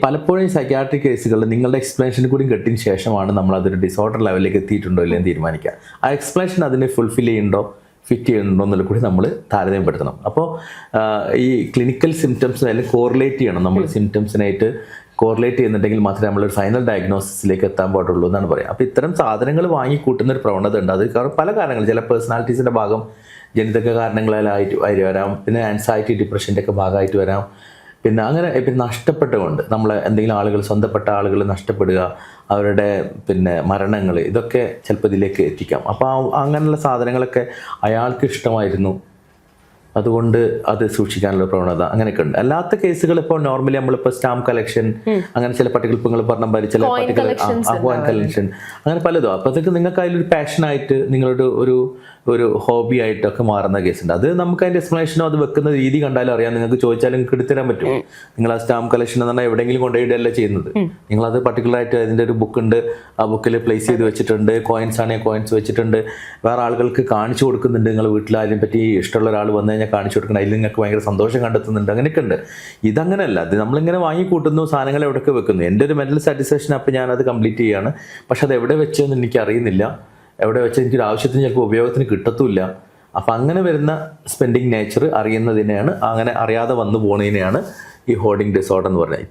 പലപ്പോഴും സൈക്യാട്രിക് കേസുകളിൽ നിങ്ങളുടെ എക്സ്പ്ലനേഷൻ കൂടി കെട്ടിന് ശേഷമാണ് നമ്മൾ അതൊരു ഡിസോർഡർ ലെവലിലേക്ക് എത്തിയിട്ടുണ്ടോ ഇല്ലെന്ന് തീരുമാനിക്കുക. ആ എക്സ്പ്ലനേഷൻ അതിനെ ഫുൾഫിൽ ചെയ്യുന്നുണ്ടോ ഫിറ്റ് ചെയ്യുന്നുണ്ടോ എന്നുള്ളത് കൂടി നമ്മൾ താരതമ്യപ്പെടുത്തണം. അപ്പോൾ ഈ ക്ലിനിക്കൽ സിംറ്റംസ് അല്ലെങ്കിൽ കോറിലേറ്റ് ചെയ്യണം. നമ്മൾ സിംറ്റംസിനായിട്ട് കോറിലേറ്റ് ചെയ്യുന്നുണ്ടെങ്കിൽ മാത്രമേ നമ്മളൊരു ഫൈനൽ ഡയഗ്നോസിസിലേക്ക് എത്താൻ പാടുള്ളൂ എന്നാണ് പറയുക. അപ്പോൾ ഇത്തരം സാധനങ്ങൾ വാങ്ങിക്കൂട്ടുന്ന ഒരു പ്രവണത ഉണ്ട്. അത് പല കാരണങ്ങൾ, ചില പേഴ്സണാലിറ്റീസിൻ്റെ ഭാഗം ജനിതക കാരണങ്ങളായിട്ട് വരാം, പിന്നെ ആൻസൈറ്റി ഡിപ്രഷൻ്റെ ഒക്കെ ഭാഗമായിട്ട് വരാം, പിന്നെ അങ്ങനെ പിന്നെ നഷ്ടപ്പെട്ടുകൊണ്ട് നമ്മളെ എന്തെങ്കിലും ആളുകൾ, സ്വന്തപ്പെട്ട ആളുകൾ നഷ്ടപ്പെടുക, അവരുടെ പിന്നെ മരണങ്ങൾ, ഇതൊക്കെ ചിലപ്പോൾ ഇതിലേക്ക് എത്തിക്കാം. അപ്പോൾ അങ്ങനെയുള്ള സാധനങ്ങളൊക്കെ അയാൾക്ക് ഇഷ്ടമായിരുന്നു, അതുകൊണ്ട് അത് സൂക്ഷിക്കാനുള്ള പ്രവണത അങ്ങനെയൊക്കെ ഉണ്ട്. അല്ലാത്ത കേസുകൾ ഇപ്പോൾ നോർമലി നമ്മളിപ്പോൾ സ്റ്റാമ്പ് കളക്ഷൻ, അങ്ങനെ ചില പർട്ടിക്കുലർ ഇപ്പോൾ നിങ്ങൾ പറഞ്ഞ ചില പർട്ടിക്കുലർ കോയിൻ കളക്ഷൻ, അങ്ങനെ പലതും. അപ്പോൾ അതൊക്കെ നിങ്ങൾക്ക് അതിലൊരു പാഷനായിട്ട് നിങ്ങളുടെ ഒരു ഹോബി ആയിട്ടൊക്കെ മാറുന്ന കേസുണ്ട്. അത് നമുക്ക് അതിൻ്റെ എക്സ്പ്ലനേഷനോ അത് വെക്കുന്ന രീതി കണ്ടാലും അറിയാം. നിങ്ങൾക്ക് ചോദിച്ചാലും നിങ്ങൾക്ക് എടുത്തുതരാൻ പറ്റും. നിങ്ങൾ ആ സ്റ്റാമ്പ് കളക്ഷൻ എന്ന് പറഞ്ഞാൽ എവിടെയെങ്കിലും കൊണ്ടുപോയിട്ടല്ല ചെയ്യുന്നത്. നിങ്ങളത് പർട്ടിക്കുലറായിട്ട് അതിൻ്റെ ഒരു ബുക്ക് ഉണ്ട്, ആ ബുക്കിൽ പ്ലേസ് ചെയ്ത് വെച്ചിട്ടുണ്ട്. കോയിൻസ് ആണെങ്കിൽ കോയിൻസ് വെച്ചിട്ടുണ്ട്, വേറെ ആളുകൾക്ക് കാണിച്ചു കൊടുക്കുന്നുണ്ട്. നിങ്ങൾ വീട്ടിൽ അതിനെ പറ്റി ഇഷ്ടമുള്ള ഒരാൾ വന്നു കഴിഞ്ഞാൽ കാണിച്ചു കൊടുക്കണം, അതിൽ നിങ്ങൾക്ക് ഭയങ്കര സന്തോഷം കണ്ടെത്തുന്നുണ്ട്. അങ്ങനെയൊക്കെ ഉണ്ട്. ഇതങ്ങനെയല്ല, അത് നമ്മളിങ്ങനെ വാങ്ങിക്കൂട്ടുന്നു, സാധനങ്ങൾ എവിടെയൊക്കെ വെക്കുന്നു. എൻ്റെ ഒരു മെൻ്റൽ സാറ്റിസ്ഫാക്ഷൻ അപ്പോൾ ഞാനത് കംപ്ലീറ്റ് ചെയ്യുകയാണ്. പക്ഷെ അത് എവിടെ വെച്ചെന്ന് എനിക്ക് അറിയുന്നില്ല, എവിടെ വെച്ച് എനിക്കൊരു ആവശ്യത്തിന് ചിലപ്പോൾ ഉപയോഗത്തിന് കിട്ടത്തുമില്ല. അപ്പം അങ്ങനെ വരുന്ന സ്പെൻഡിങ് നേച്ചർ അറിയുന്നതിനെയാണ്, അങ്ങനെ അറിയാതെ വന്നു പോകുന്നതിനെയാണ് ഈ ഹോർഡിങ് ഡിസോർഡർ എന്ന് പറയുന്നത്.